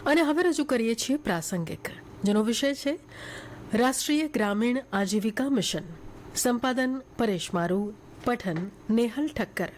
અને હવે રજૂ કરીએ છીએ પ્રાસંગિક, જેનો વિષય છે રાષ્ટ્રીય ગ્રામીણ આજીવિકા મિશન. સંપાદન પરેશ મારુ, પઠન નેહલ ઠક્કર.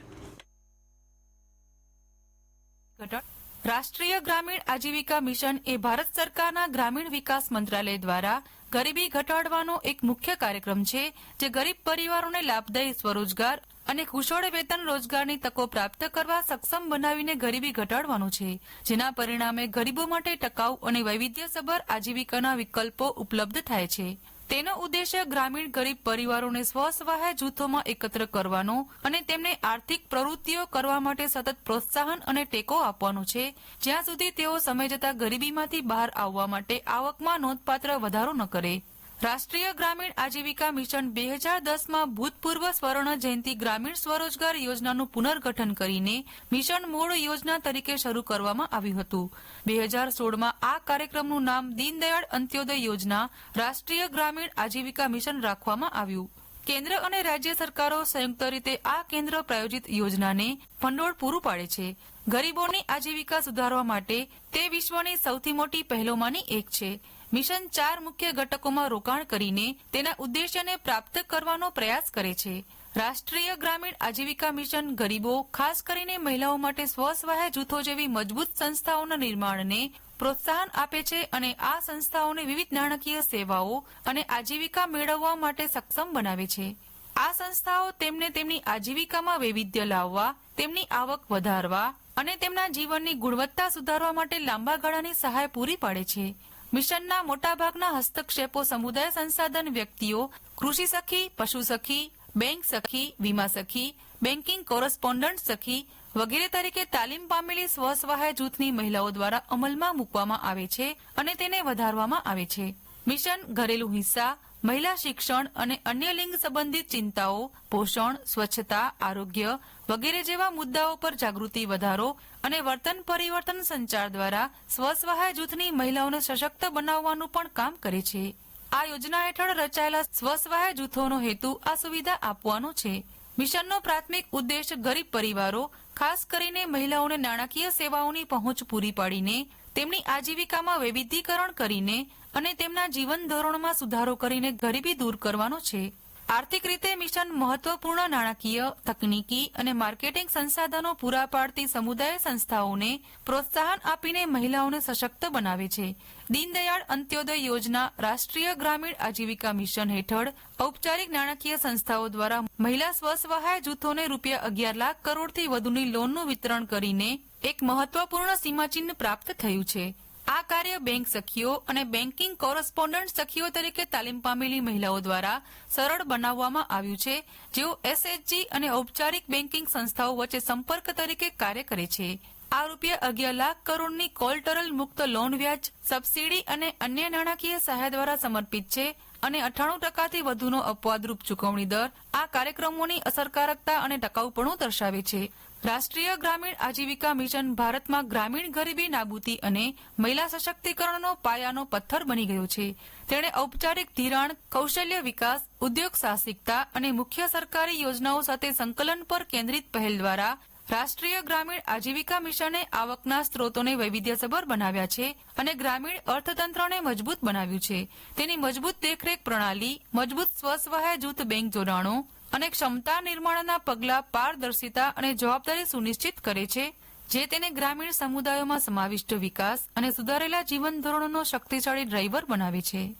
રાષ્ટ્રીય ગ્રામીણ આજીવિકા મિશન એ ભારત સરકારના ગ્રામીણ વિકાસ મંત્રાલય દ્વારા ગરીબી ઘટાડવાનો એક મુખ્ય કાર્યક્રમ છે, જે ગરીબ પરિવારોને લાભદાયી સ્વરોજગાર અને કુશળ વેતન રોજગારની તકો પ્રાપ્ત કરવા સક્ષમ બનાવીને ગરીબી ઘટાડવાનો છે, જેના પરિણામે ગરીબો માટે ટકાઉ અને વૈવિધ્યસભર આજીવિકાના વિકલ્પો ઉપલબ્ધ થાય છે. તેનો ઉદ્દેશ્ય ગ્રામીણ ગરીબ પરિવારોને સ્વ-સહાય જૂથોમાં એકત્ર કરવાનો અને તેમને આર્થિક પ્રવૃત્તિઓ કરવા માટે સતત પ્રોત્સાહન અને ટેકો આપવાનો છે, જ્યાં સુધી તેઓ સમય જતાં ગરીબીમાંથી બહાર આવવા માટે આવકમાં નોંધપાત્ર વધારો ન કરે. રાષ્ટ્રીય ગ્રામીણ આજીવિકા મિશન 2010માં ભૂતપૂર્વ સ્વર્ણ જયંતિ ગ્રામીણ સ્વરોજગાર યોજનાનું પુનર્ગઠન કરીને મિશન મૂળ યોજના તરીકે શરૂ કરવામાં આવ્યું હતું. 2016માં આ કાર્યક્રમનું નામ દીનદયાળ અંત્યોદય યોજના રાષ્ટ્રીય ગ્રામીણ આજીવિકા મિશન રાખવામાં આવ્યું. કેન્દ્ર અને રાજ્ય સરકારો સંયુક્ત રીતે આ કેન્દ્ર પ્રાયોજિત યોજનાને ભંડોળ પૂરું પાડે છે. ગરીબોની આજીવિકા સુધારવા માટે તે વિશ્વની સૌથી મોટી પહેલોમાંની એક છે. મિશન 4 મુખ્ય ઘટકોમાં રોકાણ કરીને તેના ઉદ્દેશ્યને પ્રાપ્ત કરવાનો પ્રયાસ કરે છે. રાષ્ટ્રીય ગ્રામીણ આજીવિકા મિશન ગરીબો, ખાસ કરીને મહિલાઓ માટે સ્વ-સહાય જૂથો જેવી મજબૂત સંસ્થાઓના નિર્માણને પ્રોત્સાહન આપે છે અને આ સંસ્થાઓને વિવિધ નાણાકીય સેવાઓ અને આજીવિકા મેળવવા માટે સક્ષમ બનાવે છે. આ સંસ્થાઓ તેમને તેમની આજીવિકામાં વૈવિધ્ય લાવવા, તેમની આવક વધારવા અને તેમના જીવનની ગુણવત્તા સુધારવા માટે લાંબા ગાળાની સહાય પૂરી પાડે છે. મિશનના મોટાભાગના હસ્તક્ષેપો સમુદાય સંસાધન વ્યક્તિઓ, કૃષિ સખી, પશુ સખી, બેંક સખી, વીમા સખી, બેન્કિંગ કોરસ્પોન્ડન્ટ સખી વગેરે તરીકે તાલીમ પામેલી સ્વ-સહાય જૂથની મહિલાઓ દ્વારા અમલમાં મૂકવામાં આવે છે અને તેને વધારવામાં આવે છે. મિશન ઘરેલું હિસ્સા, મહિલા શિક્ષણ અને અન્ય લિંગ સંબંધિત ચિંતાઓ, પોષણ, સ્વચ્છતા, આરોગ્ય વગેરે જેવા મુદ્દાઓ પર જાગૃતિ વધારો અને વર્તન પરિવર્તન સંચાર દ્વારા સ્વ-સહાય જૂથની મહિલાઓને સશક્ત બનાવવાનું પણ કામ કરે છે. આ યોજના હેઠળ રચાયેલા સ્વ-સહાય જૂથોનો હેતુ આ સુવિધા આપવાનો છે. મિશનનો પ્રાથમિક ઉદ્દેશ ગરીબ પરિવારો, ખાસ કરીને મહિલાઓને નાણાકીય સેવાઓની પહોંચ પૂરી પાડીને તેમની આજીવિકામાં વૈવિધ્યીકરણ કરીને અને તેમના જીવન ધોરણમાં સુધારો કરીને ગરીબી દૂર કરવાનો છે. આર્થિક રીતે મિશન મહત્વપૂર્ણ નાણાકીય, તકનીકી અને માર્કેટિંગ સંસાધનો પૂરા પાડતી સમુદાય સંસ્થાઓને પ્રોત્સાહન આપીને મહિલાઓને સશક્ત બનાવે છે. દીનદયાળ અંત્યોદય યોજના રાષ્ટ્રીય ગ્રામીણ આજીવિકા મિશન હેઠળ ઔપચારિક નાણાકીય સંસ્થાઓ દ્વારા મહિલા સ્વ-સહાય જૂથોને ₹11 લાખ કરોડથી વધુની લોનનું વિતરણ કરીને એક મહત્વપૂર્ણ સીમાચિહ્ન પ્રાપ્ત થયું છે. આ કાર્ય બેંક સખીઓ અને બેન્કિંગ કોરસ્પોન્ડન્ટ સખીઓ તરીકે તાલીમ પામેલી મહિલાઓ દ્વારા સરળ બનાવવામાં આવ્યું છે, જેઓ એસએચજી અને ઔપચારિક બેન્કિંગ સંસ્થાઓ વચ્ચે સંપર્ક તરીકે કાર્ય કરે છે. આ ₹11 લાખ કરોડની કોલટરલ મુક્ત લોન વ્યાજ, સબસિડી અને અન્ય નાણાકીય સહાય દ્વારા સમર્પિત છે અને 98%થી વધુનો અપવાદરૂપ ચૂકવણી દર આ કાર્યક્રમોની અસરકારકતા અને ટકાઉપણું દર્શાવે છે. રાષ્ટ્રીય ગ્રામીણ આજીવિકા મિશન ભારતમાં ગ્રામીણ ગરીબી નાબૂદી અને મહિલા સશક્તિકરણનો પાયાનો પથ્થર બની ગયો છે. તેણે ઔપચારિક ધિરાણ, કૌશલ્ય વિકાસ, ઉદ્યોગ સાહસિકતા અને મુખ્ય સરકારી યોજનાઓ સાથે સંકલન પર કેન્દ્રિત પહેલ દ્વારા રાષ્ટ્રીય ગ્રામીણ આજીવિકા મિશને આવકના સ્ત્રોતોને વૈવિધ્યસભર બનાવ્યા છે અને ગ્રામીણ અર્થતંત્રને મજબૂત બનાવ્યું છે. તેની મજબૂત દેખરેખ પ્રણાલી, મજબૂત સ્વ-સહાય જૂથ બેંક જોડાણો અને ક્ષમતા નિર્માણના પગલાં પારદર્શિતા અને જવાબદારી સુનિશ્ચિત કરે છે, જે તેને ગ્રામીણ સમુદાયોમાં સમાવિષ્ટ વિકાસ અને સુધારેલા જીવન ધોરણોનો શક્તિશાળી ડ્રાઈવર બનાવે છે.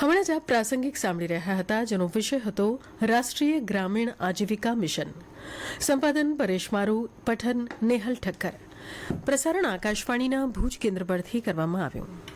હમણાં જ આપ પ્રાસંગિક સાંભળી રહ્યા હતા, જેનો વિષય હતો રાષ્ટ્રીય ગ્રામીણ આજીવિકા મિશન. સંપાદન પરેશ મારુ, પઠન નેહલ ઠક્કર. પ્રસારણ આકાશવાણીના ભુજ કેન્દ્ર પરથી કરવામાં આવ્યું.